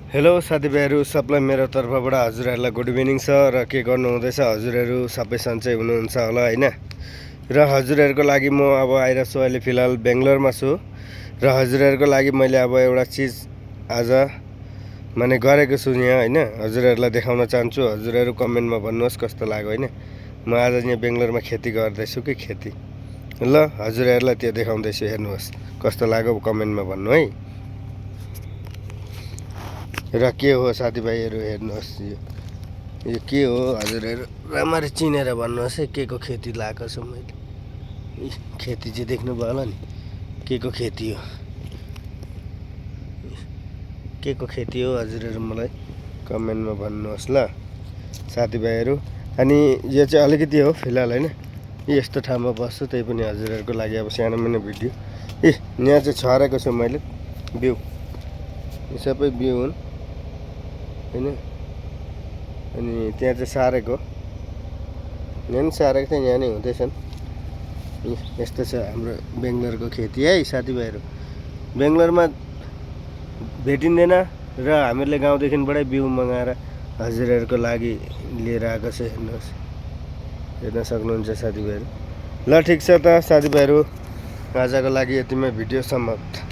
Hello साथीभाइहरू सबलाई मेरो तर्फबाट हजुरहरूलाई गुड इभिनिङ छ र के गर्नु हुँदैछ हजुरहरू सबै सन्चै हुनुहुन्छ होला हैन। र हजुरहरूको लागि म अब आइरहेको छु अहिले फिलहाल बेंगलोरमा छु र हजुरहरूको लागि मैले अब एउटा चीज आज माने गरेको छु यहाँ हैन। हजुरहरूलाई देखाउन चाहन्छु, हजुरहरू कमेन्टमा भन्नुहोस् कस्तो लाग्यो हैन। म आज यहाँ बेंगलोरमा खेती गर्दैछु कि खेती ल हजुरहरूलाई त्यो देखाउँदैछु, हेर्नुहोस् कस्तो लाग्यो कमेन्टमा भन्नु है। र के हो साथीभाइहरू हेर्नुहोस्, यो के हो हजुरहरू राम्ररी चिनेर भन्नुहोस् है के को खेती लगाएको छु मैले। खेती चाहिँ देख्नुभयो होला नि के को खेती हो, के को खेती हो हजुरहरू मलाई कमेन्टमा भन्नुहोस् ल साथीभाइहरू। अनि यो चाहिँ अलिकति हो फिलहाल हैन, यस्तो ठाउँमा बस्छु त्यही पनि हजुरहरूको लागि अब सानो मिनो भिडियो। यहाँ चाहिँ छरेको छु मैले बिउ, यो सबै बिउ हुन् हैन। अनि त्यहाँ चाहिँ सारेको, यहाँ नि सारेको थियो, यहाँ नै हुँदैछन्। यस्तो छ हाम्रो बेंगलोरको खेती है साथीभाइहरू। बेंगलोरमा भेटिँदैन र हामीहरूले गाउँदेखिबाटै बिउ मगाएर हजुरहरूको लागि लिएर आएको छ, हेर्नुहोस्, हेर्न सक्नुहुन्छ साथीभाइहरू। ल ठिक छ त साथीभाइहरू, आजको लागि यतिमै भिडियो समाप्त।